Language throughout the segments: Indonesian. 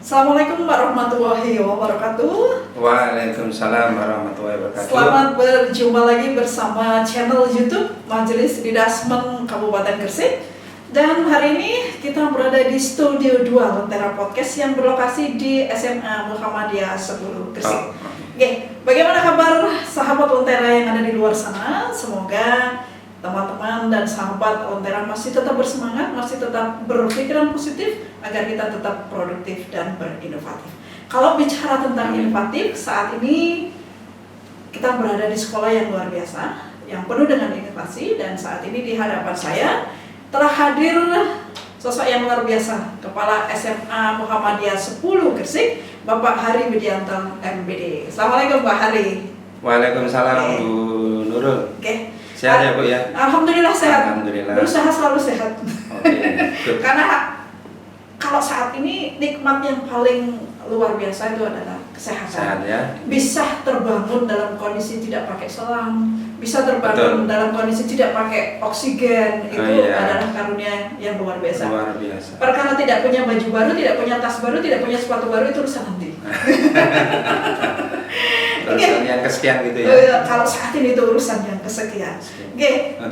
Assalamualaikum warahmatullahi wabarakatuh. Waalaikumsalam warahmatullahi wabarakatuh. Selamat berjumpa lagi bersama channel YouTube Majelis Didasmen Kabupaten Gresik. Dan hari ini kita berada di Studio 2 Lentera Podcast yang berlokasi di SMA Muhammadiyah 10 Gresik. Oke, bagaimana kabar sahabat Lentera yang ada di luar sana? Semoga teman-teman dan sahabat Lentera masih tetap bersemangat, masih tetap berpikiran positif agar kita tetap produktif dan berinovatif. Kalau bicara tentang inovatif, saat ini kita berada di sekolah yang luar biasa, yang penuh dengan inovasi, dan saat ini di hadapan saya telah hadir sosok yang luar biasa, Kepala SMA Muhammadiyah 10 Gresik, Bapak Hari Widianto MBD. Assalamualaikum Pak Hari. Waalaikumsalam Bu Nurul. Sehat ya Bu ya? Alhamdulillah sehat. Alhamdulillah. Berusaha selalu sehat. Karena kalau saat ini nikmat yang paling luar biasa itu adalah kesehatan. Sehat ya. Bisa terbangun dalam kondisi tidak pakai selang, bisa terbangun dalam kondisi tidak pakai oksigen, itu adalah karunia yang luar biasa. Luar biasa. Perkara tidak punya baju baru, tidak punya tas baru, tidak punya sepatu baru, itu urusan nanti. Urusan yang kesekian gitu ya. Kalau saat ini itu urusan yang kesekian.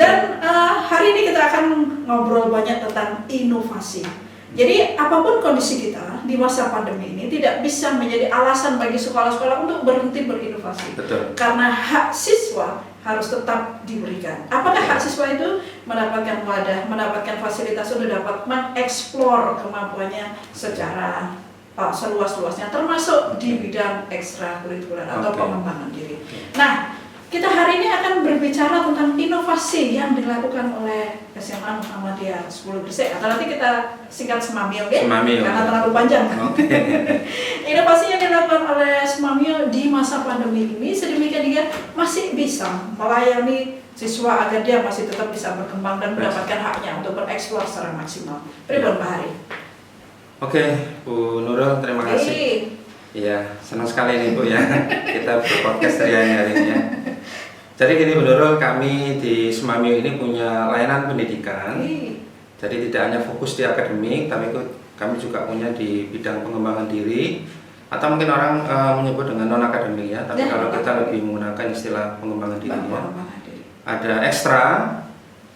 Dan hari ini kita akan ngobrol banyak tentang inovasi. Jadi apapun kondisi kita di masa pandemi ini tidak bisa menjadi alasan bagi sekolah-sekolah untuk berhenti berinovasi. Betul. Karena hak siswa harus tetap diberikan. Apakah hak siswa itu? Mendapatkan wadah, mendapatkan fasilitas untuk dapat mengeksplor kemampuannya secara seluas-luasnya, termasuk di bidang ekstrakurikuler atau pengembangan diri. Nah, kita hari ini akan berbicara tentang inovasi yang dilakukan oleh SMA Muhammadiyah 10 Gresik, atau nanti kita singkat Semamio, karena terlalu panjang. Inovasi yang dilakukan oleh Semamio di masa pandemi ini sedemikian dia masih bisa melayani siswa agar dia masih tetap bisa berkembang dan mendapatkan haknya untuk bereksplor secara maksimal. Pribun Pak Hari. Oke, Bu Nurul, terima kasih. Iya, senang sekali nih Bu ya, kita berpodcast hari ini ya. Jadi gini Bu Nurul, kami di Semamio ini punya layanan pendidikan. Jadi tidak hanya fokus di akademik, tapi kami juga punya di bidang pengembangan diri, atau mungkin orang menyebut dengan non akademik ya. Tapi kalau kita lebih menggunakan istilah pengembangan diri ya. Ada ekstra,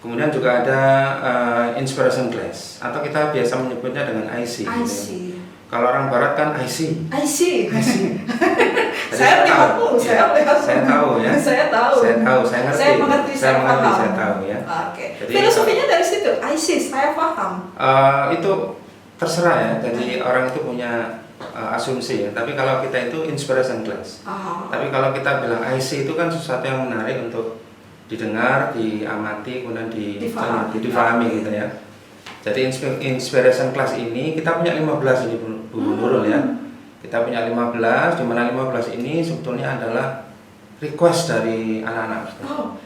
kemudian juga ada inspiration class, atau kita biasa menyebutnya dengan IC. Gitu. Kalau orang barat kan IC. Saya tahu ya. Saya mengerti, saya tahu ya. Jadi, filosofinya dari situ, IC, saya paham. Itu terserah ya. Jadi orang itu punya asumsi ya. Tapi kalau kita itu inspiration class. Tapi kalau kita bilang IC itu kan sesuatu yang menarik untuk didengar, diamati, kemudian difahami gitu ya. Jadi inspiration class ini kita punya 15 ini Bu Nurul ya. Kita punya 15, di mana 15 ini sebetulnya adalah request dari anak-anak.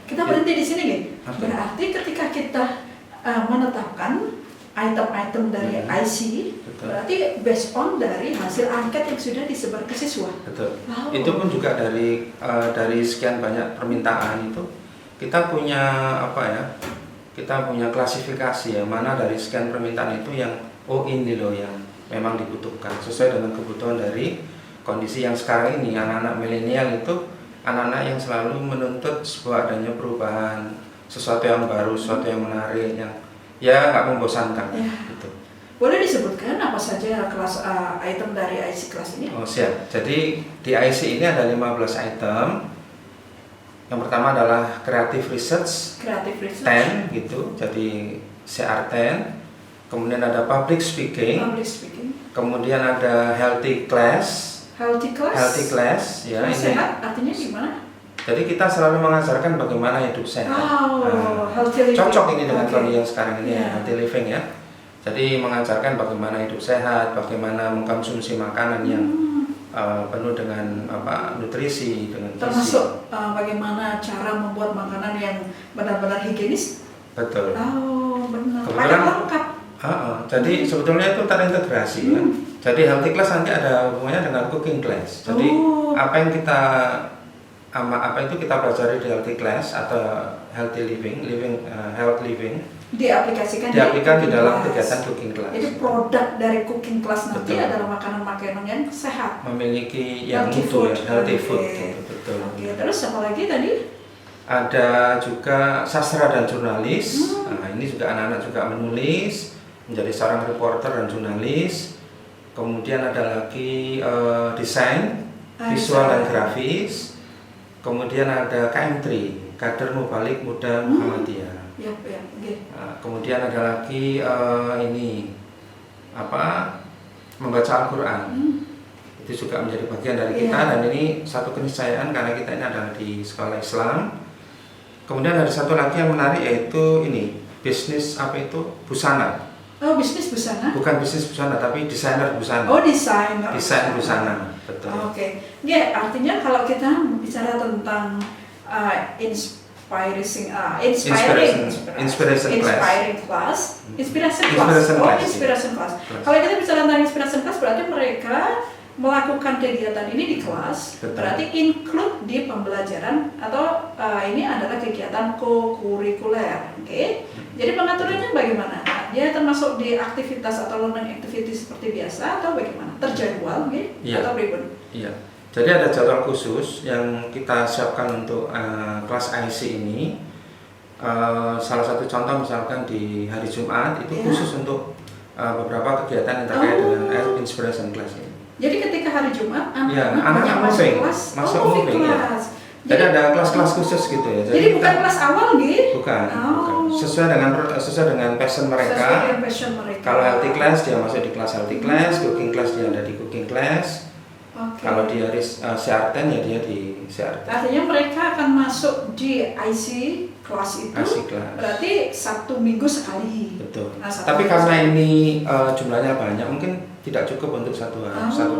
Kita berhenti di sini nih. Berarti ketika kita menetapkan item-item dari IC, berarti based on dari hasil angket yang sudah disebar ke siswa. Betul. Itu pun juga dari sekian banyak permintaan itu kita punya kita punya klasifikasi ya, mana dari sekian permintaan itu yang ini loh yang memang dibutuhkan sesuai dengan kebutuhan dari kondisi yang sekarang ini. Anak-anak milenial itu anak-anak yang selalu menuntut sebuah adanya perubahan, sesuatu yang baru, sesuatu yang menarik, yang ya nggak membosankan gitu. Boleh disebutkan apa saja kelas item dari IC kelas ini? Siap. Jadi di IC ini ada 15 item. Yang pertama adalah Creative Research 10 gitu, jadi CR10. Kemudian ada Public Speaking. Kemudian ada Healthy Class ya. Ini sehat artinya gimana? Jadi kita selalu mengajarkan bagaimana hidup sehat. Cocok ini dengan kondisi yang sekarang ini ya, healthy living ya. Jadi mengajarkan bagaimana hidup sehat, bagaimana mengkonsumsi makanan yang penuh dengan nutrisi, dengan gizi. Termasuk bagaimana cara membuat makanan yang benar-benar higienis. Betul. Benar. Kemudian lengkap. Jadi sebetulnya itu terintegrasi ya. Jadi healthy class nanti ada hubungannya dengan cooking class. Jadi apa yang kita kita pelajari di healthy class atau healthy living, health living diaplikasikan di dalam kegiatan cooking class. Jadi produk dari cooking class nanti betul. adalah makanan-makanan yang sehat, memiliki yang healthy mutu food. ya, healthy food. Oke. Betul. Oke, terus apa lagi tadi? Ada juga sastra dan jurnalis. Nah, ini juga anak-anak juga menulis, menjadi seorang reporter dan jurnalis. Kemudian ada lagi desain, visual dan grafis. Kemudian ada KM3, Kader Mubalik Muda Muhammadiyah. Ya, okay. Kemudian ada lagi ini membaca Al-Quran. Itu juga menjadi bagian dari kita, dan ini satu keniscayaan karena kita ini adalah di sekolah Islam. Kemudian ada satu lagi yang menarik, yaitu ini bisnis busana. Oh, bisnis busana? Bukan bisnis busana, tapi desainer busana. Oh, desainer. Desain busana, betul. Oke. Ya, artinya kalau kita bicara tentang inspiring class. Kalau kita bicara tentang inspiration class, berarti mereka melakukan kegiatan ini di kelas. Betul. Berarti include di pembelajaran atau ini adalah kegiatan co-kurikuler. Oke. Jadi pengaturannya bagaimana? Dia termasuk di aktivitas atau learning activity seperti biasa atau bagaimana? Terjadwal, atau berikut? Iya. Jadi ada jadwal khusus yang kita siapkan untuk kelas IC ini. Salah satu contoh misalkan di hari Jumat itu khusus untuk beberapa kegiatan yang terkait dengan inspiration class ini. Jadi ketika hari Jumat anak-anak masuk moving kelas. Jadi ada kelas-kelas khusus gitu ya. Jadi bukan kelas awal gitu? Bukan. Sesuai dengan passion mereka. Kalau healthy class dia masuk di kelas healthy class, cooking class dia ada di cooking class. Okay. Kalau dia CR10 ya dia di CR10. Artinya mereka akan masuk di IC kelas itu. IC kelas. Berarti Sabtu Minggu sekali. Betul. Tapi karena ini jumlahnya banyak, mungkin tidak cukup untuk satu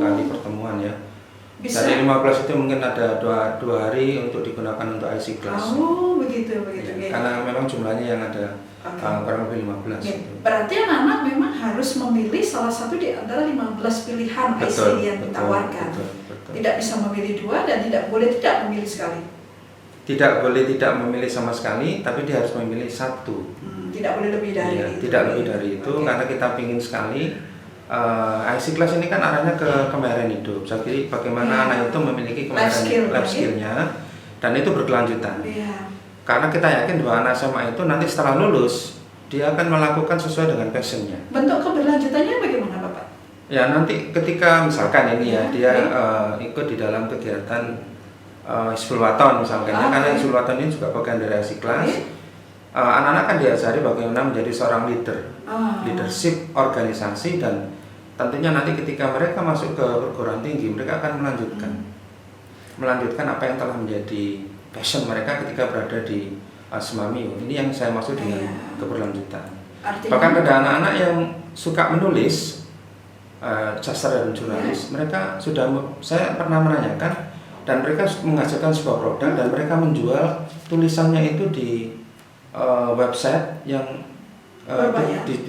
kali pertemuan ya. Bisa. Dari 15 itu mungkin ada dua hari untuk digunakan untuk IC class. Oh, begitu. Ya, karena memang jumlahnya yang ada kurang lebih 15. Gitu. Berarti anak-anak memang harus memilih salah satu di antara 15 pilihan IC yang ditawarkan. Betul. Tidak bisa memilih dua dan tidak boleh tidak memilih sekali. Tidak boleh tidak memilih sama sekali, tapi dia harus memilih satu. Tidak boleh lebih dari itu. Tidak lebih dari itu, karena kita ingin sekali IC class ini kan arahnya ke kemampuan hidup. Jadi bagaimana anak itu memiliki kemampuan life skill-nya, dan itu berkelanjutan. Karena kita yakin bahwa anak SMA itu nanti setelah lulus dia akan melakukan sesuai dengan passion-nya. Bentuk keberlanjutannya bagaimana, Bapak? Ya, nanti ketika misalkan ini dia ikut di dalam kegiatan Hizbul Waton misalkan, karena Hizbul Waton ini juga bagian dari IC class. Anak-anak kan diajari bagaimana menjadi seorang leadership organisasi, dan tentunya nanti ketika mereka masuk ke perguruan tinggi mereka akan melanjutkan apa yang telah menjadi passion mereka ketika berada di Semamio. Ini yang saya maksud dengan keberlanjutan. Bahkan ada anak-anak yang suka menulis sastra dan jurnalis, mereka saya pernah menanyakan, dan mereka menghasilkan sebuah produk dan mereka menjual tulisannya itu di website yang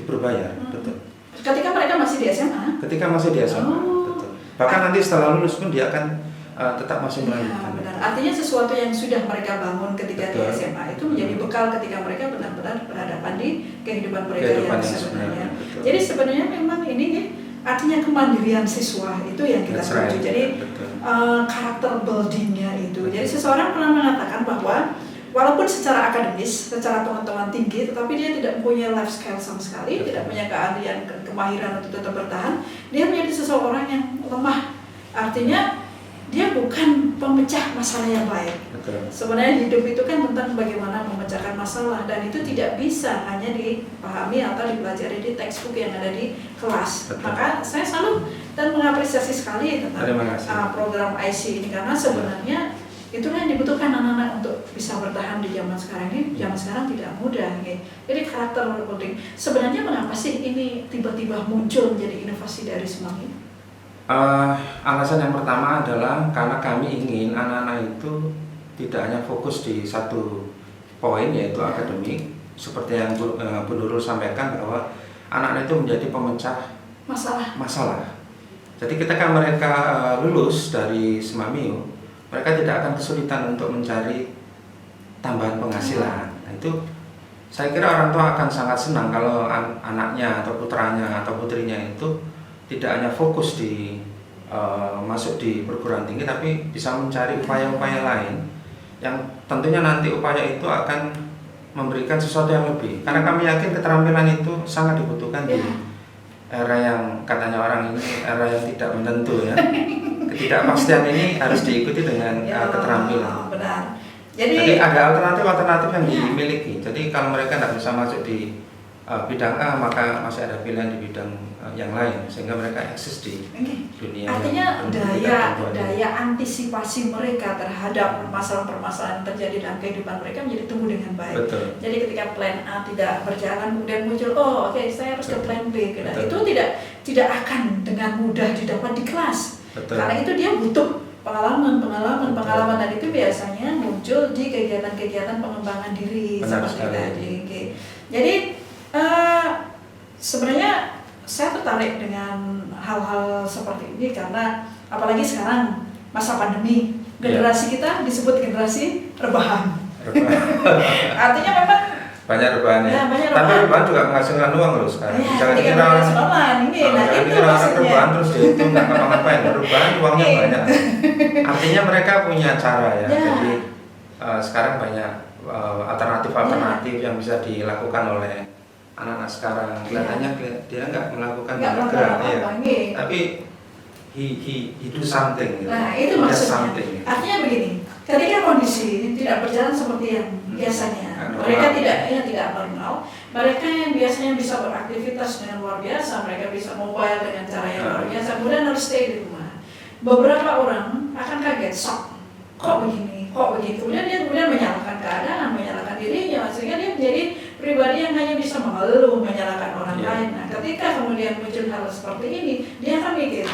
berbayar. Betul. Ketika mereka masih di SMA? Ketika masih di SMA, betul. Bahkan nanti setelah lulus pun dia akan tetap masih melanjutkan. Benar. Artinya sesuatu yang sudah mereka bangun ketika di SMA itu menjadi bekal ketika mereka benar-benar berhadapan di kehidupan mereka yang sebenarnya. Jadi sebenarnya memang ini artinya kemandirian siswa itu yang kita tuju. Jadi karakter buildingnya itu. Jadi seseorang pernah mengatakan bahwa walaupun secara akademis, secara pengetahuan tinggi, tetapi dia tidak mempunyai life skill sama sekali, tidak punya keahlian, kemahiran untuk tetap bertahan, dia menjadi seseorang yang lemah. Artinya dia bukan pemecah masalah yang baik. Sebenarnya hidup itu kan tentang bagaimana memecahkan masalah, dan itu tidak bisa hanya dipahami atau dipelajari di textbook yang ada di kelas. Maka saya selalu dan mengapresiasi sekali tentang program IC ini, karena sebenarnya itulah yang dibutuhkan anak-anak untuk bisa bertahan di zaman sekarang ini. Zaman sekarang tidak mudah. Jadi karakter building. Sebenarnya mengapa sih ini tiba-tiba muncul menjadi inovasi dari Semamio? Alasan yang pertama adalah karena kami ingin anak-anak itu tidak hanya fokus di satu poin, yaitu akademik, seperti yang Bu Nurul sampaikan, bahwa anak-anak itu menjadi pemecah masalah. Jadi ketika mereka lulus dari Semamio, mereka tidak akan kesulitan untuk mencari tambahan penghasilan. Nah, itu saya kira orang tua akan sangat senang kalau anaknya atau putranya atau putrinya itu tidak hanya fokus di masuk di perguruan tinggi, tapi bisa mencari upaya-upaya lain yang tentunya nanti upaya itu akan memberikan sesuatu yang lebih. Karena kami yakin keterampilan itu sangat dibutuhkan di era yang katanya orang ini era yang tidak menentu ya. Ketidakpastian ini harus diikuti dengan keterampilan. Benar. Jadi ada alternatif yang dimiliki. Jadi kalau mereka tidak bisa masuk di bidang A, maka masih ada pilihan di bidang yang lain sehingga mereka eksis di dunia. Artinya daya antisipasi mereka terhadap permasalahan-permasalahan yang terjadi dalam kehidupan mereka menjadi tumbuh dengan baik. Betul. Jadi ketika plan A tidak berjalan, kemudian muncul, saya harus ke plan B. Nah, itu tidak akan dengan mudah didapat di kelas. Betul. Karena itu dia butuh pengalaman dan itu biasanya muncul di kegiatan-kegiatan pengembangan diri. Benar seperti sekali. tadi. Jadi sebenarnya saya tertarik dengan hal-hal seperti ini karena apalagi sekarang masa pandemi, generasi kita disebut generasi rebahan. Artinya memang banyak rebahan ya. Tapi rebahan juga menghasilkan uang loh sekarang. Jangan kira orang rebahan terus dia itu nggak ngapa-ngapain. Rebahan uangnya banyak. Artinya mereka punya cara ya. Jadi sekarang banyak alternatif yang bisa dilakukan oleh anak-anak sekarang. Kelihatannya dia nggak melakukan banyak gerak ya. Tapi he do something. Nah itu maksudnya. Artinya begini. Ketika kondisi tidak berjalan seperti yang biasanya, mereka tidak normal. Mereka yang biasanya bisa beraktivitas dengan luar biasa, mereka bisa mobile dengan cara yang luar biasa, kemudian harus stay di rumah. Beberapa orang akan kaget, shock, kok begini. Kemudian dia menyalahkan keadaan, menyalahkan dirinya, sehingga dia menjadi pribadi yang hanya bisa mengeluh, menyalahkan orang lain. Nah, ketika kemudian muncul hal seperti ini, dia akan mikir,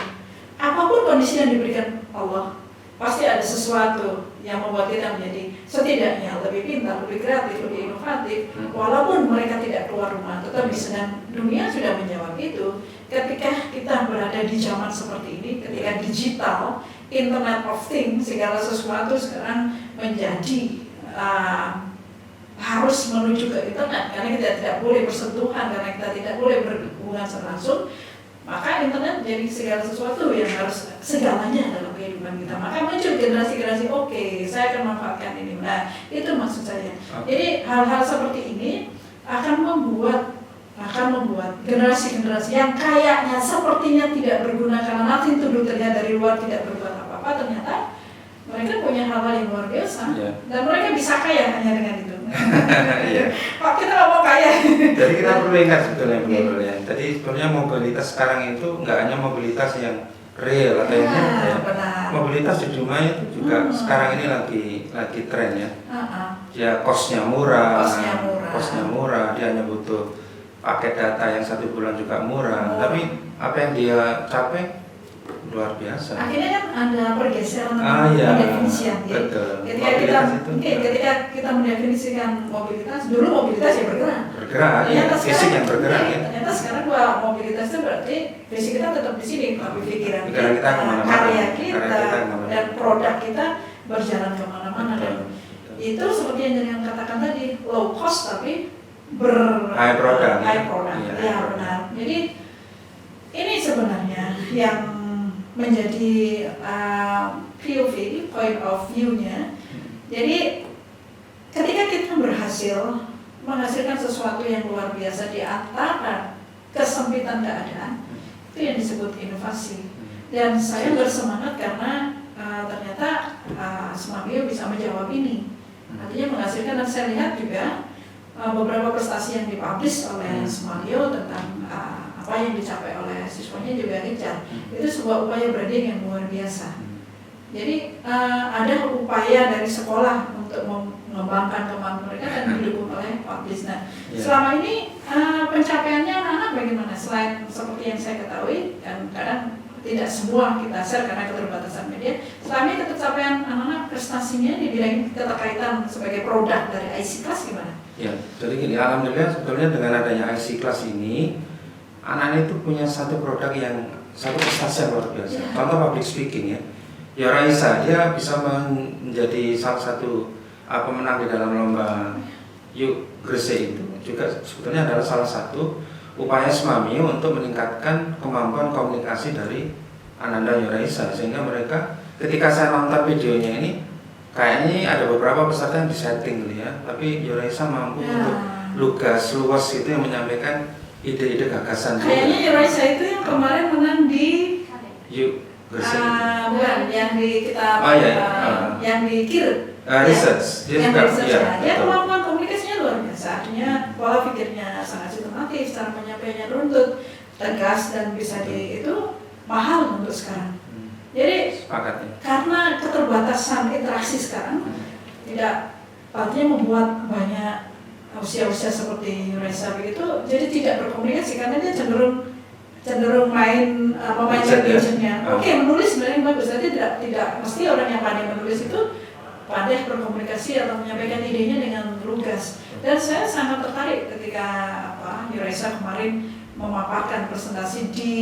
apapun kondisi yang diberikan Allah, pasti ada sesuatu yang membuat kita menjadi setidaknya lebih pintar, lebih kreatif, lebih inovatif. Walaupun mereka tidak keluar rumah, tetapi sedang dunia sudah menjawab itu. Ketika kita berada di zaman seperti ini, ketika digital, Internet of Things, segala sesuatu sekarang menjadi harus menuju ke internet karena kita tidak boleh bersentuhan, karena kita tidak boleh berhubungan langsung. Maka internet jadi segala sesuatu yang harus segalanya dalam kehidupan kita. Maka muncul generasi-generasi, saya akan manfaatkan ini. Nah, itu maksud saya. Jadi hal-hal seperti ini akan membuat generasi-generasi yang kayaknya sepertinya tidak berguna karena nothing to do, ternyata dari luar tidak berbuat apa-apa, ternyata mereka punya hal-hal yang luar biasa dan mereka bisa kaya hanya dengan itu. Pak, kita nggak mau kaya. Jadi kita perlu ingat sebetulnya ya. Jadi sebenarnya mobilitas sekarang itu nggak hanya mobilitas yang real atau yang nyata ya. Mobilitas di dunia itu juga sekarang ini lagi tren ya. Dia kosnya murah, dia hanya butuh paket data yang 1 bulan juga murah. Tapi apa yang dia capai luar biasa. Akhirnya kan ada pergeseran pendefinisian. Ketika kita mendefinisikan mobilitas, dulu mobilitas yang bergerak. Fisik yang bergerak ya. Ternyata sekarang mobilitas itu berarti fisik kita tetap di sini, tapi pikiran kita karya kita dan produk kita berjalan kemana-mana. Dan itu seperti yang katakan tadi, low cost tapi high product. Ya benar. Jadi ini sebenarnya yang menjadi POV, point of view-nya. Jadi ketika kita berhasil menghasilkan sesuatu yang luar biasa di antara kesempitan keadaan, itu yang disebut inovasi. Dan saya bersemangat karena ternyata Semamio bisa menjawab ini. Artinya menghasilkan, dan saya lihat juga beberapa prestasi yang dipublish oleh Semamio tentang apa yang dicapai oleh siswanya juga Richard. Itu sebuah upaya branding yang luar biasa. Jadi ada upaya dari sekolah untuk mengembangkan kemampuan mereka dan didukung oleh publish. Nah, selama ini pencapaiannya anak-anak bagaimana? Selain seperti yang saya ketahui, dan kadang tidak semua kita share karena keterbatasan media. Selama ini pencapaian anak-anak prestasinya di bidang keterkaitan sebagai produk dari IC Class gimana? Ya, jadi gini, alhamdulillah sebetulnya dengan adanya IC Class ini, anak-anak itu punya satu produk yang satu prestasi yang luar biasa. Contoh public speaking ya. Ya Raisa, dia bisa menjadi salah satu pemenang di dalam lomba Yuk Gresik itu. juga sebetulnya adalah salah satu upaya Smamio untuk meningkatkan kemampuan komunikasi dari Ananda Yoraisa, sehingga mereka ketika saya nonton videonya ini kayaknya ada beberapa peserta yang disetting gitu ya, tapi Yoraisa mampu untuk lugas luas itu yang menyampaikan ide-ide gagasan. Kayaknya Yoraisa itu yang kemarin menang di bukan yang di kita yang di KIR research dia juga dia kemampuan komunikasinya luar biasa, artinya pola pikirnya sangat sistematis, cara menyampaikannya runtut, tegas, dan bisa itu mahal untuk sekarang. Jadi karena keterbatasan interaksi sekarang tidak artinya membuat banyak usia-usia seperti Yoraisa begitu jadi tidak berkomunikasi karena dia cenderung memainkan gadgetnya. Oke, menulis sebenarnya bagus, tapi tidak mesti orang yang pandai menulis itu pandai berkomunikasi atau menyampaikan idenya dengan lugas. Dan saya sangat tertarik ketika Yoraisa kemarin memaparkan presentasi di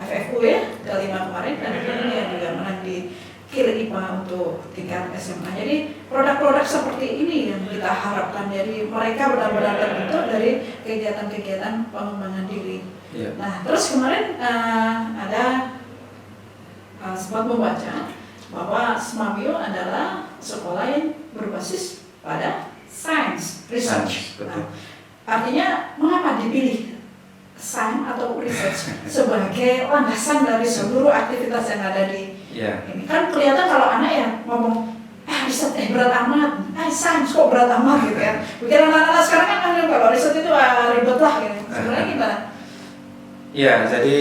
FFU ya, kelima kemarin, dan dia juga menang di KIR IPA untuk tingkat SMA. Jadi produk-produk seperti ini yang kita harapkan dari mereka benar-benar terbentuk dari kegiatan-kegiatan pengembangan diri. Yeah. Nah, terus kemarin ada sempat membaca bahwa Smamio adalah sekolah yang berbasis pada science research. Nah, artinya mengapa dipilih science atau research sebagai landasan dari seluruh aktivitas yang ada di ini? Kan kelihatan kalau anak ya ngomong riset berat amat, science kok berat amat gitu ya. Pikiran anak-anak sekarang kan kalau riset itu ribet lah gitu. Sebenarnya gimana? Ya, jadi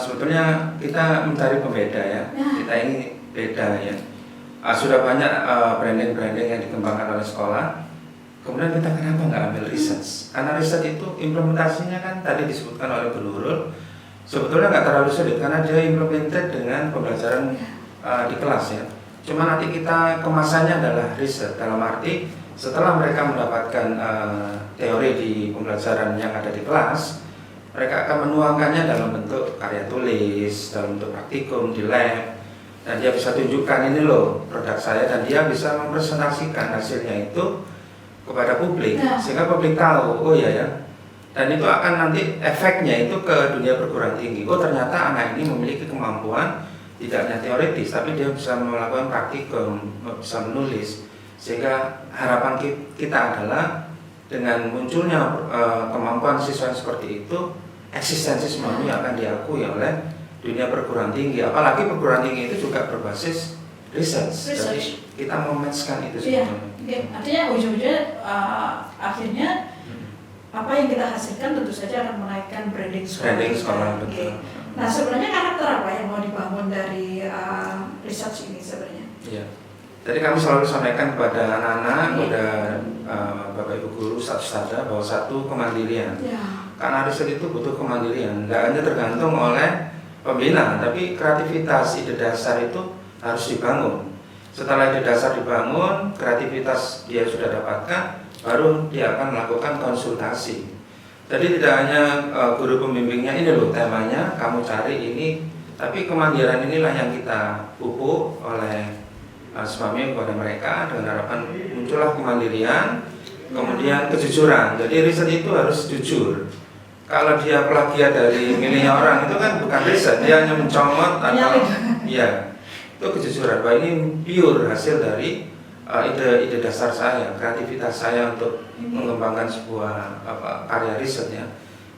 sebetulnya kita mencari pembeda ya. Kita ini beda ya. Sudah banyak branding-branding yang dikembangkan oleh sekolah. Kemudian kita kenapa nggak ambil research? Karena riset itu implementasinya kan tadi disebutkan oleh Bu Nurul, sebetulnya nggak terlalu sulit karena dia implemented dengan pembelajaran di kelas ya. Cuma nanti kita kemasannya adalah riset, dalam arti setelah mereka mendapatkan teori di pembelajaran yang ada di kelas, mereka akan menuangkannya dalam bentuk karya tulis, dalam bentuk praktikum di lab, dan dia bisa tunjukkan ini loh produk saya, dan dia bisa mempresentasikan hasilnya itu kepada publik, sehingga publik tahu, oh ya, dan itu akan nanti efeknya itu ke dunia perguruan tinggi. Oh ternyata anak ini memiliki kemampuan tidak hanya teoritis, tapi dia bisa melakukan praktikum, bisa menulis, sehingga harapan kita adalah dengan munculnya kemampuan siswa yang seperti itu, eksistensi Smamio akan diakui oleh dunia perguruan tinggi, apalagi perguruan tinggi itu juga berbasis research. Jadi kita mematchkan itu sebenarnya. Artinya ujung-ujungnya akhirnya apa yang kita hasilkan tentu saja akan menaikkan branding sekolah. Nah sebenarnya karakter apa yang mau dibangun dari research ini sebenarnya? Iya. Jadi kami selalu sampaikan kepada anak-anak, kepada bapak ibu guru satu-satu bahwa satu kemandirian. Karena riset itu butuh kemandirian, tidak hanya tergantung oleh pembina, tapi kreativitas ide dasar itu harus dibangun. Setelah ide dasar dibangun, kreativitas dia sudah dapatkan, baru dia akan melakukan konsultasi. Jadi tidak hanya guru pembimbingnya ini loh temanya, kamu cari ini, tapi kemandirian inilah yang kita pupuk oleh Smamio kepada mereka dengan harapan muncullah kemandirian, kemudian kejujuran. Jadi riset itu harus jujur. Kalau dia plagiat dari miliknya orang itu kan bukan riset, dia hanya mencomot atau itu kejujuran bahwa ini pure hasil dari ide dasar saya, kreativitas saya untuk mengembangkan sebuah karya risetnya.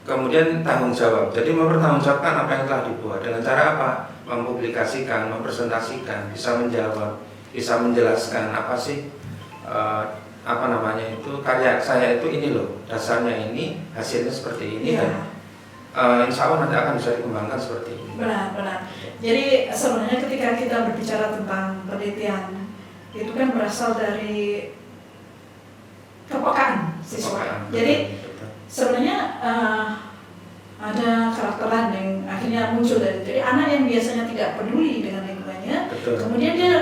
Kemudian tanggung jawab, jadi mempertanggungjawabkan apa yang telah dibuat dengan cara apa? Mempublikasikan, mempresentasikan, bisa menjawab, bisa menjelaskan apa sih karya saya itu ini loh, dasarnya ini, hasilnya seperti ini, dan insya Allah nanti akan bisa dikembangkan seperti ini. Benar. Jadi sebenarnya ketika kita berbicara tentang penelitian itu kan berasal dari kepekaan siswa. Jadi sebenarnya ada karakteran yang akhirnya muncul dari. Jadi anak yang biasanya tidak peduli dengan lingkungannya, kemudian dia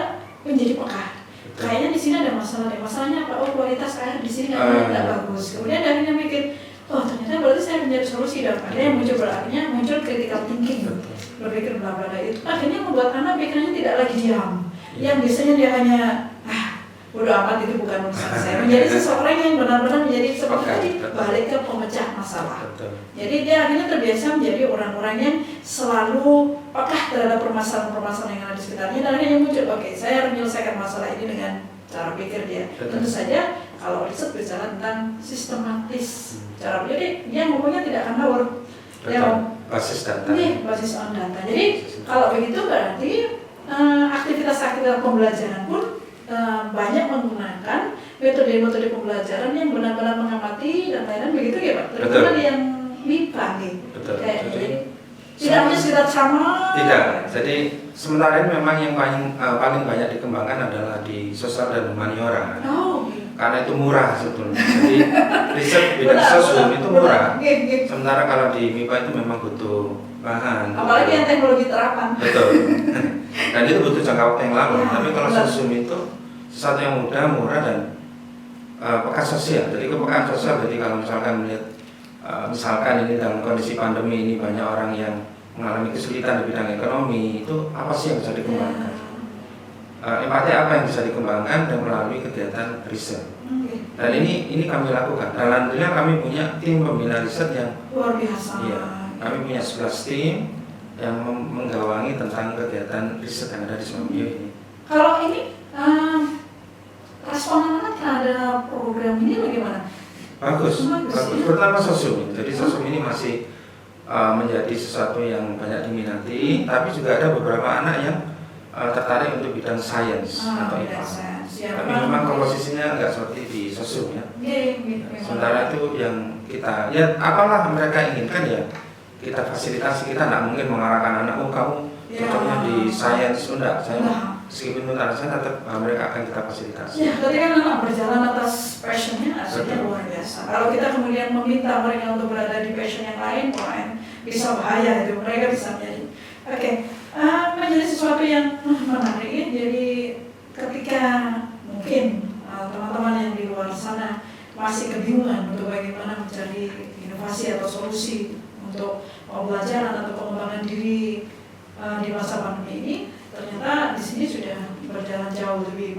menjadi peka. Kayaknya di sini ada masalah deh. Masalahnya apa? Oh kualitas air di sini tidak bagus. Kemudian dia akhirnya mikir, oh ternyata berarti saya mencari solusi daripada yang muncul berarti muncul critical thinking, berpikir bla bla itu akhirnya membuat anak pikirannya tidak lagi diam. Yang biasanya dia hanya bodo amat itu bukan urusan saya. Menjadi seseorang yang benar-benar menjadi seperti balik ke pemecah masalah. Jadi dia akhirnya terbiasa menjadi orang-orang yang selalu peka terhadap permasalahan-permasalahan yang ada di sekitarnya dan akhirnya muncul, oke, saya harus menyelesaikan masalah ini dengan cara pikir dia. Tentu saja kalau riset bicara tentang sistematis cara, jadi dia ngomongnya tidak akan ngawur. Basis data. Basis on data. Jadi kalau begitu berarti aktivitas-aktivitas pembelajaran pun banyak menggunakan metode-metode pembelajaran yang benar-benar mengamati dan lain-lain, begitu ya Pak? Terutama yang MIPA nih. Jadi tidak hanya sekitar sama. Tidak. Jadi sementara ini memang yang paling banyak dikembangkan adalah di sosial dan humaniora. Karena itu murah sebetulnya. Jadi riset bidang sosial itu murah. Sementara kalau di MIPA itu memang butuh bahan. Apalagi yang teknologi terapan. Betul. Dan itu butuh jangka waktu yang lama. Tapi kalau sosial itu sesuatu yang mudah, murah dan peka sosial. Jadi kepekaan sosial. Jadi kalau misalkan melihat, misalkan ini dalam kondisi pandemi ini banyak orang yang mengalami kesulitan di bidang ekonomi, itu apa sih yang bisa dikembangkan? Empati apa yang bisa dikembangkan dan melalui kegiatan riset. Dan ini kami lakukan. Dan alhamdulillah kami punya tim pembina riset yang luar biasa. Iya, kami punya 11 tim yang menggawangi tentang kegiatan riset yang ada di Semambio ini. Kalau ini respon anak-anak terhadap program ini bagaimana? Bagus. Pertama sosum. Jadi sosum ini masih menjadi sesuatu yang banyak diminati, tapi juga ada beberapa anak yang tertarik untuk bidang sains atau IPA. Tapi memang komposisinya nggak seperti di sosum ya. Sementara itu yang kita, ya apalah mereka inginkan ya kita fasilitasi. Kita nggak mungkin mengarahkan anak, kamu cocoknya di sains, enggak. Saya meskipun itu anak saya tetap mereka akan kita fasilitasi. Ya, berarti kan anak berjalan atas passionnya aslinya luar biasa. Kalau kita kemudian meminta mereka untuk berada di passion yang lain, bisa bahaya itu. Mereka bisa menjadi. Oke. Menjadi sesuatu yang menarik ya. Jadi ketika mungkin teman-teman yang di luar sana masih kebingungan untuk bagaimana mencari inovasi atau solusi untuk pembelajaran atau pengembangan diri di masa pandemi ini, ternyata di sini sudah berjalan jauh lebih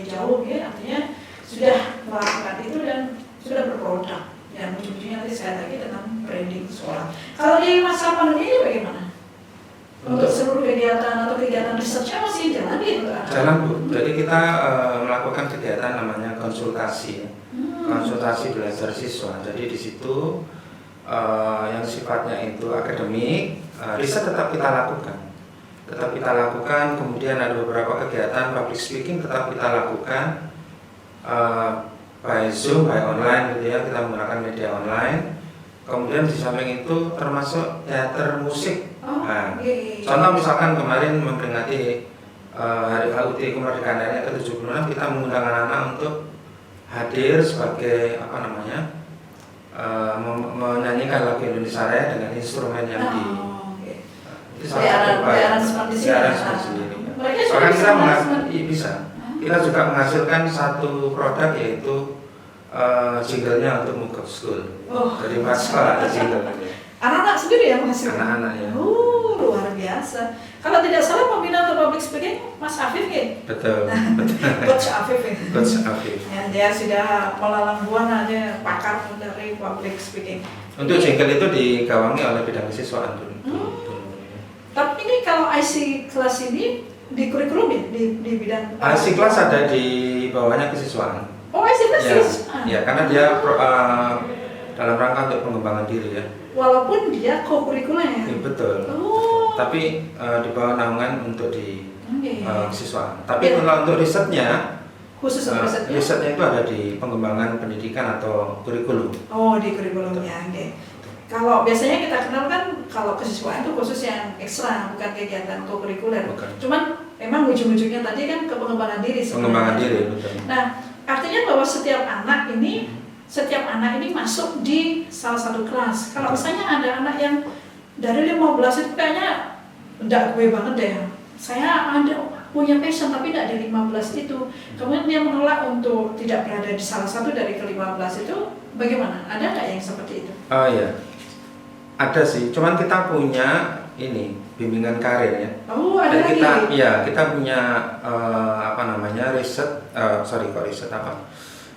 jauh ya, artinya sudah melakukan itu dan sudah berproduk. Dan ujung-ujungnya nanti sekali lagi tentang branding sekolah. Kalau di masa pandemi ini bagaimana? Untuk seluruh kegiatan atau kegiatan risetnya masih jalan gitu? Jalan Bu. Jadi kita melakukan kegiatan namanya konsultasi, konsultasi belajar siswa. Jadi di situ yang sifatnya itu akademik, riset tetap kita lakukan. Kemudian ada beberapa kegiatan public speaking tetap kita lakukan by Zoom, by online gitu ya. Kita menggunakan media online. Kemudian di samping itu termasuk teater musik. Contoh misalkan kemarin memperingati Hari HUT Kemerdekaan RI ke-76, kita mengundang anak-anak untuk hadir sebagai menyanyikan lagu Indonesia Raya dengan instrumen yang itu salah satu siaran sendiri. Bahkan kita juga menghasilkan satu produk yaitu jinglenya untuk Mugab School. Dari Mas Sekolah ada jingle. Anak-anak sendiri yang menghasilkan? Anak-anak ya. Luar biasa. Kalau tidak salah pembina untuk public speaking Mas Afif ya? Betul. Coach Afif ya? Coach Afif. Ya, dia sudah melalang buana, dia pakar dari public speaking. Untuk jingle itu digawangi oleh bidang kesiswaan dulu. Tapi ini kalau IC kelas ini di kurikulum ya? Di bidang IC kelas ada di bawahnya kesiswaan. Oh, IC kelas kesiswaan? Ya, karena dia dalam rangka untuk pengembangan diri ya. Walaupun dia co-kurikuler ya? Betul. Tapi di bawah naungan untuk di kesiswaan. Tapi kalau untuk risetnya, khusus untuk risetnya itu ada di pengembangan pendidikan atau kurikulum. Oh, di kurikulumnya, oke. Kalau biasanya kita kenal kan kalau kesiswaan itu khusus yang ekstra, bukan kegiatan co-kurikuler. Cuman memang ujung-ujungnya tadi kan ke pengembangan diri. Pengembangan diri, betul. Nah, artinya bahwa setiap anak ini masuk di salah satu kelas. Kalau misalnya ada anak yang dari 15 itu kayaknya enggak gue banget deh. Saya punya passion tapi tidak di 15 itu. Kemudian dia menolak untuk tidak berada di salah satu dari ke-15 itu, bagaimana? Ada nggak yang seperti itu? Oh iya, ada sih. Cuman kita punya ini bimbingan karir ya. Oh, ada Dan lagi. kita punya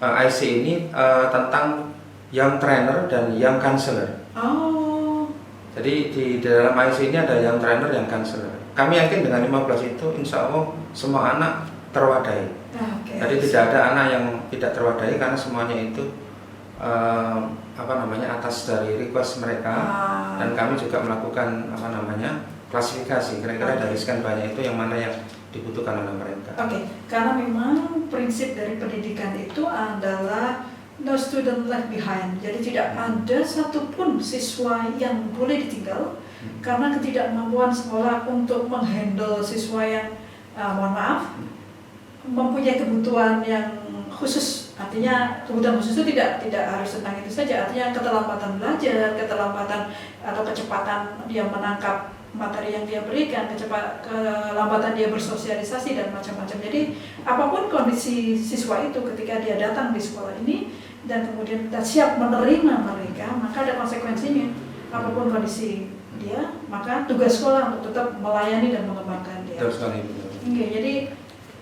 IC ini tentang young trainer dan young counselor. Oh. Jadi di dalam IC ini ada young trainer, young counselor. Kami yakin dengan 15 itu insya Allah semua anak terwadai. Okay. Jadi tidak ada anak yang tidak terwadai karena semuanya itu atas dari request mereka. Dan kami juga melakukan klasifikasi kira-kira dari sekian banyak itu yang mana yang dibutuhkan oleh mereka. Oke, karena memang prinsip dari pendidikan itu adalah no student left behind. Jadi tidak ada satupun siswa yang boleh ditinggal karena ketidakmampuan sekolah untuk menghandle siswa yang mempunyai kebutuhan yang khusus. Artinya kebutuhan khusus itu tidak harus tentang itu saja. Artinya keterlambatan belajar, keterlambatan atau kecepatan dia menangkap materi yang dia berikan, kelambatan dia bersosialisasi dan macam-macam. Jadi apapun kondisi siswa itu ketika dia datang di sekolah ini dan kemudian kita siap menerima mereka, maka ada konsekuensinya. Apapun kondisi dia, maka tugas sekolah untuk tetap melayani dan mengembangkan dia. Betul sekali. Oke, jadi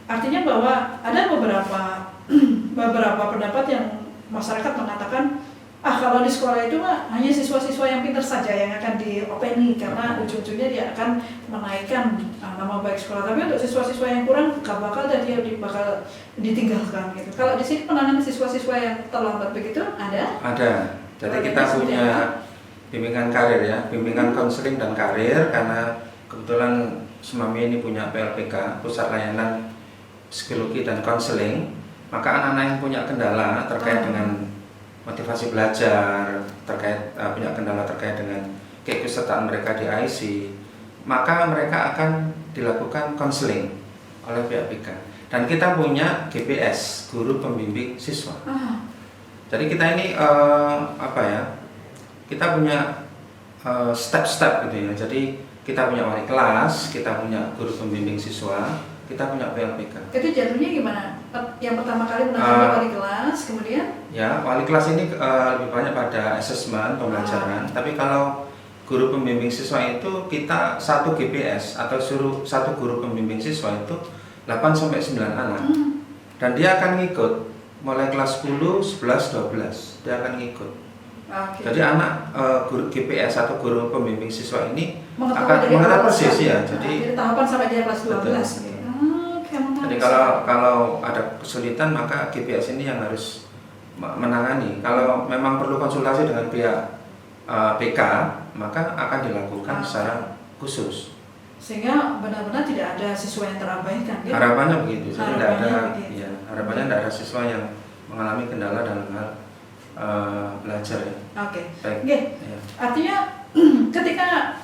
artinya bahwa ada beberapa pendapat yang masyarakat mengatakan kalau di sekolah itu hanya siswa-siswa yang pintar saja yang akan diopeni karena ujung-ujungnya dia akan menaikkan nama baik sekolah. Tapi untuk siswa-siswa yang kurang gak bakal dan dia bakal ditinggalkan gitu. Kalau di sini penanganan siswa-siswa yang terlambat begitu ada? Ada. Jadi kita punya bimbingan karir ya, bimbingan konseling dan karir karena kebetulan Semami ini punya PLPK, Pusat Layanan Psikologi dan Konseling. Maka anak-anak yang punya kendala terkait dengan motivasi belajar, punya kendala terkait dengan keikutsertaan mereka di IC, maka mereka akan dilakukan konseling oleh pihak PK. Dan kita punya GPS, guru pembimbing siswa. Jadi kita ini kita punya step-step gitu ya. Jadi kita punya wali kelas, kita punya guru pembimbing siswa, kita punya PLPK. Itu jatuhnya gimana? Yang pertama kali menangani wali kelas, kemudian? Ya, wali kelas ini lebih banyak pada asesmen, pembelajaran. Tapi kalau guru pembimbing siswa itu kita satu GPS atau suruh satu guru pembimbing siswa itu 8-9 anak. Dan dia akan ngikut mulai kelas 10, 11, 12. Dia akan ngikut. Jadi anak guru GPS atau guru pembimbing siswa ini akan mengenal persis ya. Jadi tahapan sampai dia kelas 12. Jadi kalau ada kesulitan maka GPS ini yang harus menangani. Kalau memang perlu konsultasi dengan pihak PK maka akan dilakukan secara khusus. Sehingga benar-benar tidak ada siswa yang terabaikan. Gitu? Harapannya begitu. Jadi harapannya tidak ada siswa yang mengalami kendala dalam hal belajar ya. Oke. Ya. Artinya ketika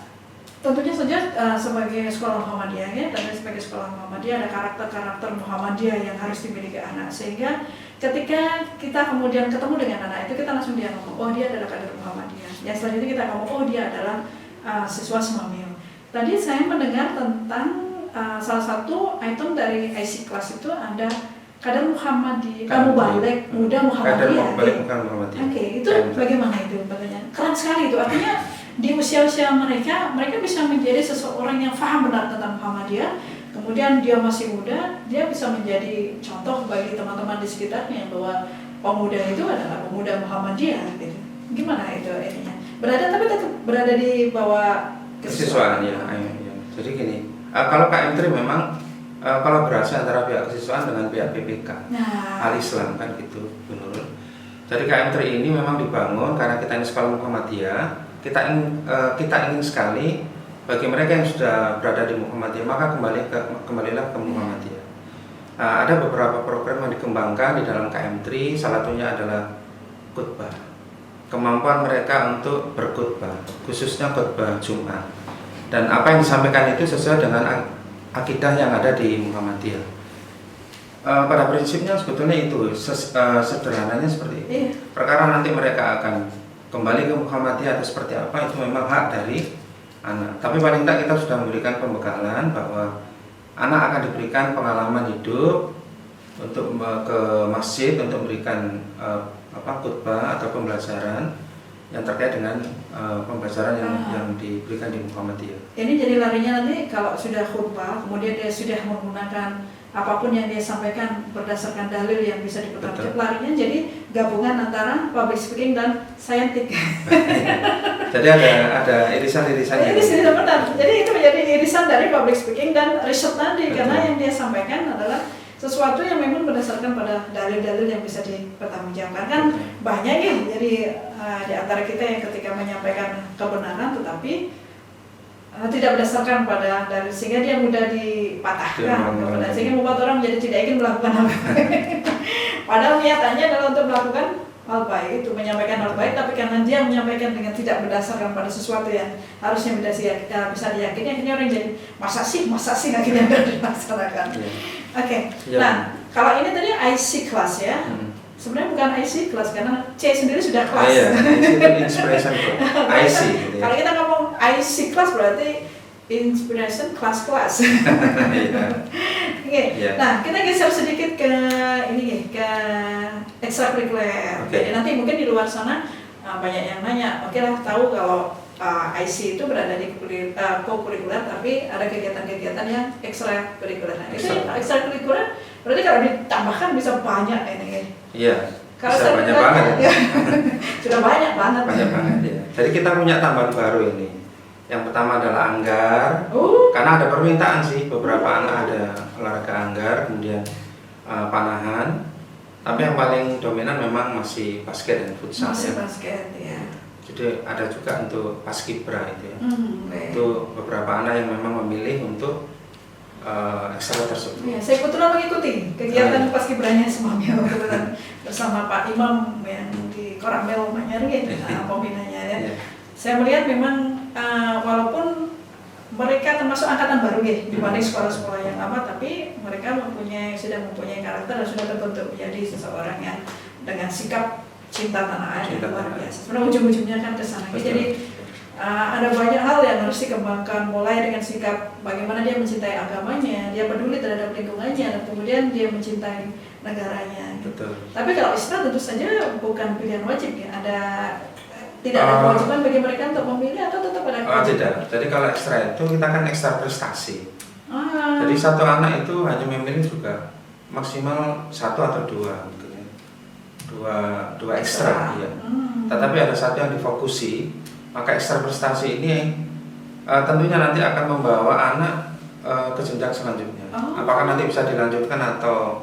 tentunya saja sebagai sekolah Muhammadiyah ya, dan sebagai sekolah Muhammadiyah ada karakter-karakter Muhammadiyah yang harus dimiliki anak, sehingga ketika kita kemudian ketemu dengan anak itu kita langsung dia ngomong, oh dia adalah kader Muhammadiyah. Yang selanjutnya kita ngomong, oh dia adalah siswa Semamio. Tadi saya mendengar tentang salah satu item dari IC kelas itu ada kader Muhammadiyah, Mubalik Muda Muhammadiyah. Oke, itu bagaimana itu? Keren sekali itu. Artinya di usia-usia mereka bisa menjadi seseorang yang paham benar tentang Muhammadiyah. Kemudian dia masih muda, dia bisa menjadi contoh bagi teman-teman di sekitarnya bahwa pemuda itu adalah pemuda Muhammadiyah. Gitu. Gimana itu ininya? Tapi tetap berada di bawah kesiswaan ya. Jadi gini, kalau KM3 memang kolaborasi antara pihak kesiswaan dengan pihak PPK, Al-Islam kan gitu, Bu Nurul. Jadi KM3 ini memang dibangun karena kita ini sekolah Muhammadiyah. Kita ingin sekali bagi mereka yang sudah berada di Muhammadiyah maka kembalilah ke Muhammadiyah. Ada beberapa program yang dikembangkan di dalam KM3, salah satunya adalah khutbah. Kemampuan mereka untuk berkhutbah, khususnya khutbah Jumat. Dan apa yang disampaikan itu sesuai dengan akidah yang ada di Muhammadiyah. Pada prinsipnya sebetulnya itu sederhananya seperti itu. Perkara nanti mereka akan kembali ke Muhammadiyah atau seperti apa itu memang hak dari anak. Tapi paling tidak kita sudah memberikan pembekalan bahwa anak akan diberikan pengalaman hidup untuk ke masjid untuk memberikan khutbah atau pembelajaran. yang terkait dengan pembelajaran yang diberikan di Muhammadiyah. Ini jadi larinya nanti kalau sudah khutbah, kemudian dia sudah menggunakan apapun yang dia sampaikan berdasarkan dalil yang bisa dipertanggungjawabkan, larinya jadi gabungan antara public speaking dan scientific. Jadi ada irisan-irisan. Irisan benar. Jadi itu menjadi irisan dari public speaking dan riset tadi. Betul. Karena yang dia sampaikan adalah sesuatu yang memang berdasarkan pada dalil-dalil yang bisa dipertanggungjawabkan. Kan banyak ya, jadi di antara kita yang ketika menyampaikan kebenaran tetapi tidak berdasarkan pada dalil, sehingga dia mudah dipatahkan, sehingga membuat orang menjadi tidak ingin melakukan hal baik. Padahal niatannya adalah untuk melakukan hal baik, itu menyampaikan hal baik, tapi karena dia menyampaikan dengan tidak berdasarkan pada sesuatu yang harusnya bisa diyakini, akhirnya orang jadi masa sih akhirnya dilaksanakan. Oke. Nah kalau ini tadi IC class ya. Sebenarnya bukan IC kelas karena C sendiri sudah kelas. Iya, IC itu inspiration IC. Gitu ya. Kalau kita ngomong IC kelas berarti inspiration kelas. Oke. Nah, kita geser sedikit ke ini ke ekstrakurikuler. Jadi nanti mungkin di luar sana banyak yang nanya, oke lah tahu kalau IC itu berada di co-kurikuler, tapi ada kegiatan-kegiatan yang ekstrakurikuler. Nah, itu ekstrakurikuler berarti kalau ditambahkan bisa banyak ini. Iya. Bisa banyak banget. Ya. Sudah banyak banget. Banyak banget ya. Jadi kita punya tambahan baru ini. Yang pertama adalah anggar. Karena ada permintaan sih, beberapa anak ada olahraga anggar, kemudian panahan. Tapi yang paling dominan memang masih basket dan futsal. Masih basket ya. Jadi ada juga untuk paskibra itu ya. Itu beberapa anak yang memang memilih untuk ekstra tersebut. Ya, saya kebetulan mengikuti kegiatan paskibranya semuanya kebetulan bersama Pak Imam yang di Koramel Manyari, pembinanya ya. Saya melihat memang walaupun mereka termasuk angkatan baru ya dibanding sekolah-sekolah yang lama, tapi mereka sudah mempunyai karakter dan sudah terbentuk menjadi seseorang yang dengan sikap cinta tanah air yang luar biasa. Sebenarnya ujung-ujungnya kan ke sana. Jadi ada banyak hal yang harus dikembangkan, mulai dengan sikap bagaimana dia mencintai agamanya, dia peduli terhadap lingkungannya, dan kemudian dia mencintai negaranya. Betul. Tapi kalau Islam tentu saja bukan pilihan wajib ya, tidak ada kewajiban bagi mereka untuk memilih atau tetap ada kewajiban? Tidak. Jadi kalau ekstra itu kita kan ekstra prestasi. Jadi satu anak itu hanya memilih juga maksimal 1 atau 2 gitu ya. Dua ekstra ya. Tetapi ada satu yang difokusi, maka ekstra prestasi ini tentunya nanti akan membawa anak ke jenjang selanjutnya. Apakah nanti bisa dilanjutkan atau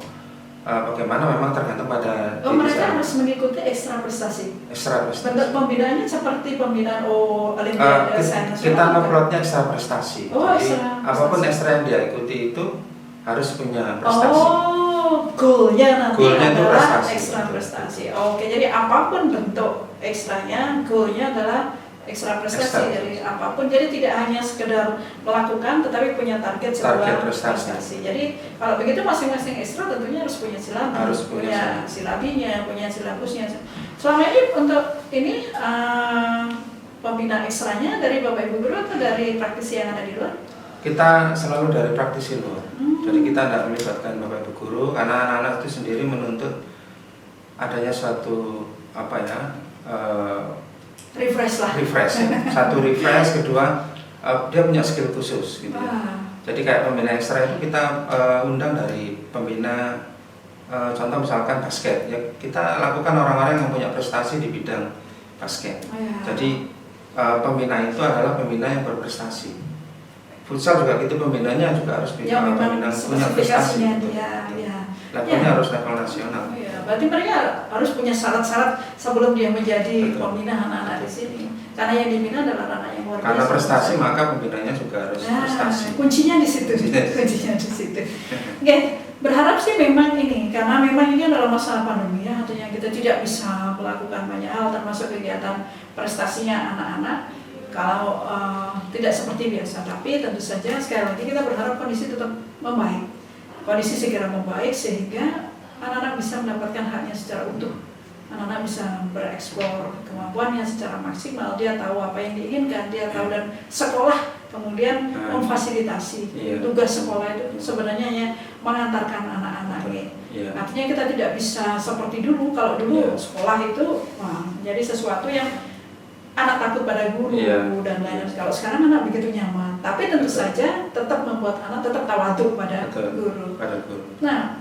bagaimana memang tergantung pada mereka harus mengikuti ekstra prestasi. Bentuk pembinaannya seperti pembinaan Olimpiade Sains. Kita ngeplotnya ekstra prestasi. Jadi apapun ekstra yang dia ikuti itu harus punya prestasi. Goalnya nanti adalah prestasi. Ekstra prestasi. Oke, jadi apapun bentuk ekstranya, goalnya adalah ekstra prestasi dari apapun. Jadi tidak hanya sekedar melakukan, tetapi punya target sebuah prestasi. Jadi kalau begitu masing-masing ekstra tentunya harus punya silabus, punya silabinya, punya silabusnya. Selama ini untuk ini pembina ekstranya dari Bapak Ibu guru atau dari praktisi yang ada di luar? Kita selalu dari praktisi luar. Jadi kita tidak melibatkan Bapak Ibu guru karena anak-anak itu sendiri menuntut adanya suatu refresh lah. Satu refresh, kedua dia punya skill khusus gitu ya. Jadi kayak pembina ekstra itu kita undang dari pembina contoh misalkan basket ya, kita lakukan orang-orang yang punya prestasi di bidang basket. Jadi pembina itu adalah pembina yang berprestasi. Futsal juga gitu, pembinanya juga harus punya prestasi. Levelnya harus level nasional. Berarti mereka harus punya syarat-syarat sebelum dia menjadi pembina anak-anak di sini. Karena yang dibina adalah anak yang luar biasa. Karena prestasi maka pembinanya juga harus prestasi. Kuncinya di situ. Oke, berharap sih memang ini, karena memang ini adalah masalah pandemi ya, artinya kita tidak bisa melakukan banyak hal termasuk kegiatan prestasinya anak-anak kalau tidak seperti biasa. Tapi tentu saja sekali lagi kita berharap kondisi tetap membaik. Kondisi segera membaik sehingga anak-anak bisa mendapatkan haknya secara utuh. Anak-anak bisa bereksplor kemampuannya secara maksimal. Dia tahu apa yang diinginkan, dia tahu, dan sekolah kemudian memfasilitasi. Tugas sekolah itu sebenarnya hanya mengantarkan anak-anak ini. Artinya kita tidak bisa seperti dulu. Kalau dulu sekolah itu menjadi sesuatu yang anak takut pada guru dan lain-lain. Kalau sekarang anak begitu nyaman, tapi tentu saja tetap membuat anak tetap tawadhu pada guru. Nah,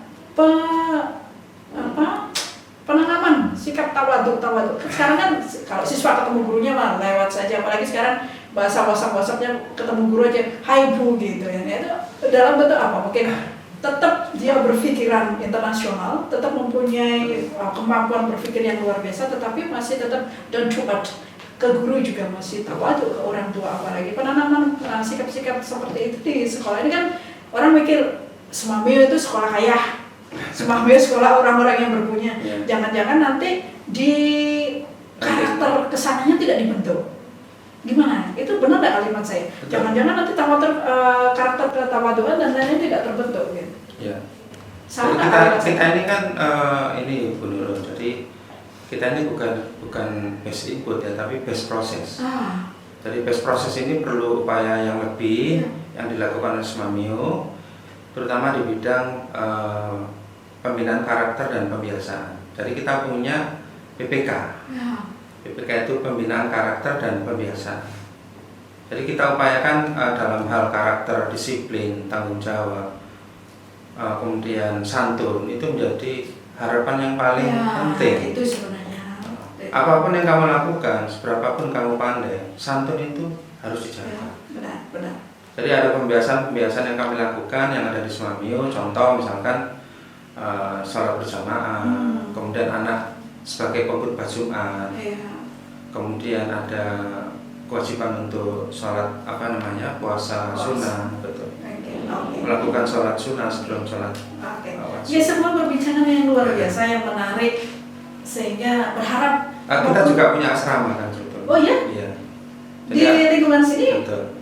penanaman sikap tawadhu. Sekarang kan kalau siswa ketemu gurunya mah lewat saja, apalagi sekarang bahasa WhatsApp-nya ketemu guru aja, hai bu gitu ya. Itu dalam bentuk apa? Mungkin tetap dia berpikiran internasional, tetap mempunyai kemampuan berpikir yang luar biasa, tetapi masih tetap down to earth. Ke guru juga masih tawadhu, ke orang tua apalagi. Penanaman sikap-sikap seperti itu di sekolah ini kan orang mikir Semamio itu sekolah kaya, Semamio sekolah orang-orang yang berpunya. Jangan-jangan nanti di karakter kesananya tidak dibentuk. Gimana? Itu benar nggak kalimat saya? Jangan-jangan nanti karakter ketawaduan dan lain-lain tidak terbentuk gitu. Ya. Salah kita ini kan ini Bu Nurul, jadi kita ini bukan best input ya, tapi best proses. Jadi best proses ini perlu upaya yang lebih yang dilakukan oleh Semamio, terutama di bidang pembinaan karakter dan pembiasaan. Jadi kita punya PPK. PPK itu pembinaan karakter dan pembiasaan. Jadi kita upayakan dalam hal karakter, disiplin, tanggung jawab, kemudian santun, itu menjadi harapan yang paling penting. Itu sebenarnya. Apapun yang kamu lakukan, seberapapun kamu pandai, santun itu harus dijaga. Benar. Jadi ada pembiasaan yang kami lakukan yang ada di Semamio. Contoh misalkan sholat berjamaah, kemudian anak sebagai pengkhotbah Jumat, kemudian ada kewajiban untuk sholat puasa sunnah, betul. Melakukan sholat sunnah sebelum sholat. Ya, semua perbincangan yang luar biasa, yang menarik, sehingga berharap. Kita juga punya asrama kan, betul. Oh ya? Iya. Di lingkungan sini? Betul.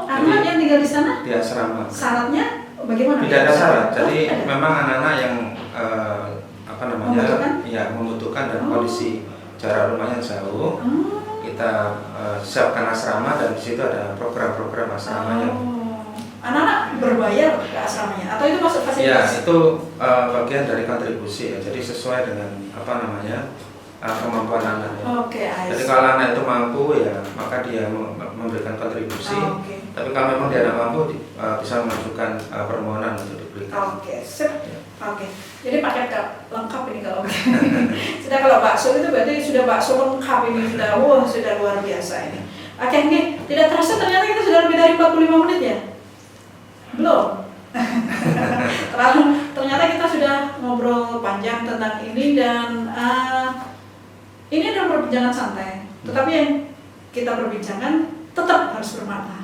Anak yang tinggal di sana? Di asrama. Syaratnya bagaimana? Tidak ada syarat. Jadi memang anak-anak yang membutuhkan dan kondisi jarak rumahnya jauh, kita siapkan asrama dan di situ ada program-program asramanya. Anak-anak berbayar ke asramanya atau itu masuk fasilitas? Ya, itu bagian dari kontribusi ya. Jadi sesuai dengan kemampuan anaknya. Jadi kalau anak itu mampu ya, maka dia memberikan kontribusi. Tapi kalau memang dia tidak mampu, bisa mengajukan permohonan untuk diberikan. Jadi paket lengkap ini kalau sudah. Kalau bakso itu berarti sudah bakso lengkap ini, sudah luar biasa ini. Ini tidak terasa ternyata kita sudah lebih dari 45 menit ya? Belum. Ternyata kita sudah ngobrol panjang tentang ini dan ini adalah perbincangan santai. Tetapi yang kita perbincangkan tetap harus bermakna.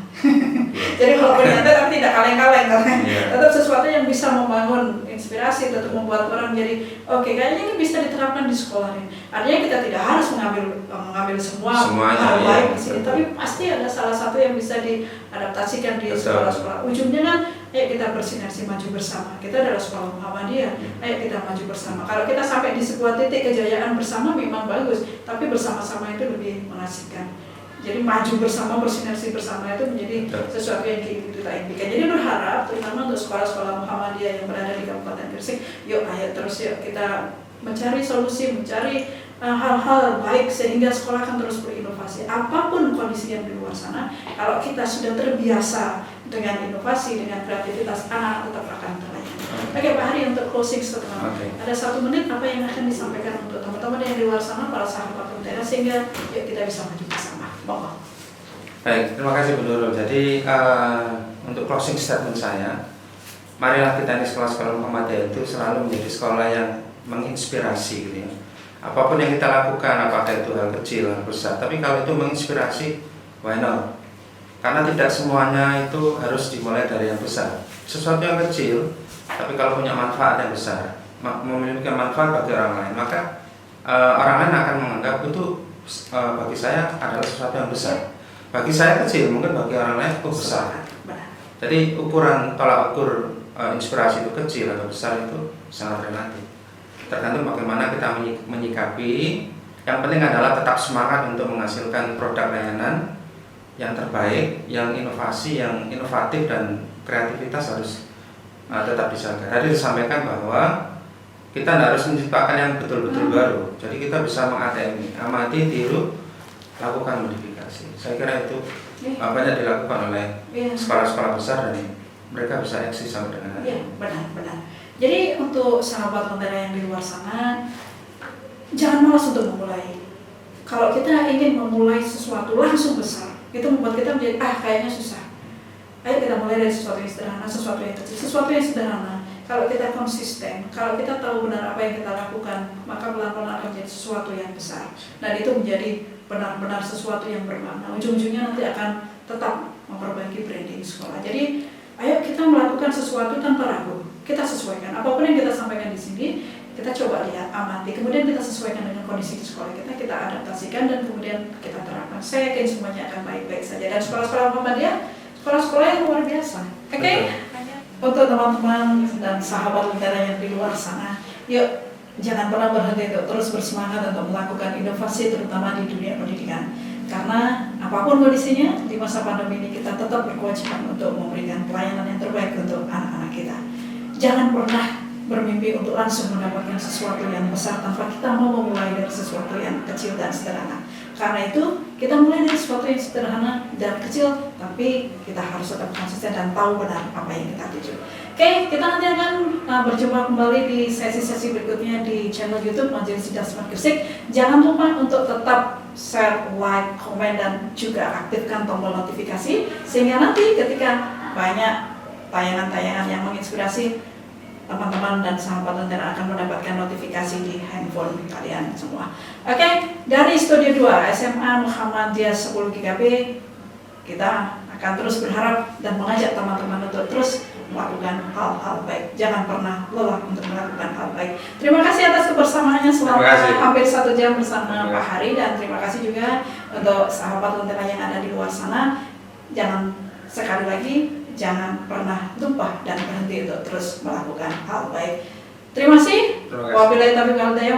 Jadi kalau ternyata tapi tidak kaleng-kaleng, tetap sesuatu yang bisa membangun inspirasi, tetap membuat orang jadi kayaknya ini bisa diterapkan di sekolah ini. Artinya kita tidak harus mengambil semua hal baik di sini, tapi pasti ada salah satu yang bisa diadaptasikan di sekolah-sekolah. Ujungnya kan, ayo kita bersinergi maju bersama. Kita adalah sekolah Muhammadiyah, ayo kita maju bersama. Kalau kita sampai di sebuah titik kejayaan bersama memang bagus, tapi bersama-sama itu lebih mengasihkan. Jadi maju bersama, bersinergi bersama itu menjadi sesuatu yang kita impikan. Jadi berharap terutama untuk sekolah-sekolah Muhammadiyah yang berada di Kabupaten Gresik, yuk kita mencari solusi, mencari hal-hal baik sehingga sekolah akan terus berinovasi. Apapun kondisi yang di luar sana, kalau kita sudah terbiasa dengan inovasi, dengan kreativitas, anak tetap akan terlayani. Oke Pak Hari, untuk closing statement, ada 1 menit apa yang akan disampaikan untuk teman-teman yang di luar sana, para sahabat Lentera, sehingga yuk kita bisa maju bersama. Baik, terima kasih Bu Nurul. Jadi untuk closing statement saya, marilah kita di sekolah-sekolah Muhammadiyah itu selalu menjadi sekolah yang menginspirasi gitu ya. Apapun yang kita lakukan, apakah itu hal kecil, hal besar, tapi kalau itu menginspirasi, why not? Karena tidak semuanya itu harus dimulai dari yang besar. Sesuatu yang kecil, tapi kalau punya manfaat yang besar, memiliki manfaat bagi orang lain, maka orang lain akan menganggap itu bagi saya adalah sesuatu yang besar. Bagi saya kecil, mungkin bagi orang lain itu besar. Jadi tolak ukur inspirasi itu kecil atau besar itu sangat relatif. Tergantung bagaimana kita menyikapi. Yang penting adalah tetap semangat untuk menghasilkan produk layanan yang terbaik, yang inovasi, yang inovatif, dan kreativitas harus tetap dijaga. Tadi disampaikan bahwa kita tidak harus menciptakan yang betul-betul baru. Jadi kita bisa mengamati, tiru, lakukan modifikasi. Saya kira itu banyak dilakukan oleh sekolah-sekolah besar dan mereka bisa eksis sampai dengan hari ini. Benar. Jadi untuk sahabat lentera yang di luar sana, jangan malas untuk memulai. Kalau kita ingin memulai sesuatu langsung besar, itu membuat kita menjadi kayaknya susah. Ayo kita mulai dari sesuatu yang sederhana, sesuatu yang kecil, sesuatu yang sederhana. Kalau kita konsisten, kalau kita tahu benar apa yang kita lakukan, maka pelan-pelan akan menjadi sesuatu yang besar. Dan itu menjadi benar-benar sesuatu yang bermakna. Ujung-ujungnya nanti akan tetap memperbaiki branding sekolah. Jadi, ayo kita melakukan sesuatu tanpa ragu. Kita sesuaikan. Apapun yang kita sampaikan di sini, kita coba lihat, amati. Kemudian kita sesuaikan dengan kondisi di sekolah kita adaptasikan dan kemudian kita terapkan. Saya yakin semuanya akan baik-baik saja. Dan sekolah-sekolah Muhammadiyah, sekolah-sekolah yang luar biasa. Oke? Untuk teman-teman dan sahabat lentera yang di luar sana, yuk jangan pernah berhenti untuk terus bersemangat untuk melakukan inovasi terutama di dunia pendidikan. Karena apapun kondisinya, di masa pandemi ini kita tetap berkewajiban untuk memberikan pelayanan yang terbaik untuk anak-anak kita. Jangan pernah bermimpi untuk langsung mendapatkan sesuatu yang besar tanpa kita mau memulai dari sesuatu yang kecil dan sederhana. Karena itu, kita mulai dari sesuatu yang sederhana dan kecil, tapi kita harus tetap konsisten dan tahu benar apa yang kita tuju. Oke, kita nanti akan berjumpa kembali di sesi-sesi berikutnya di channel YouTube Majelis Dasman Gresik. Jangan lupa untuk tetap share, like, komen, dan juga aktifkan tombol notifikasi, sehingga nanti ketika banyak tayangan-tayangan yang menginspirasi, teman-teman dan sahabat lentera akan mendapatkan notifikasi di handphone kalian semua. Oke, dari Studio 2 SMA Muhammadiyah 10 GKB, kita akan terus berharap dan mengajak teman-teman untuk terus melakukan hal-hal baik. Jangan pernah lelah untuk melakukan hal baik. Terima kasih atas kebersamaannya selama hampir 1 jam bersama Pak Hari, dan terima kasih juga untuk sahabat lentera yang ada di luar sana. Jangan sekali lagi, jangan pernah lupa dan berhenti untuk terus melakukan hal baik. Terima kasih. Wabillahi taufiq wal hidayah.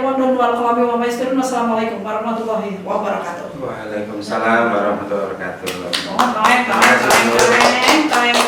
Wassalamualaikum warahmatullahi wabarakatuh. Waalaikumsalam warahmatullahi wabarakatuh. Taeng.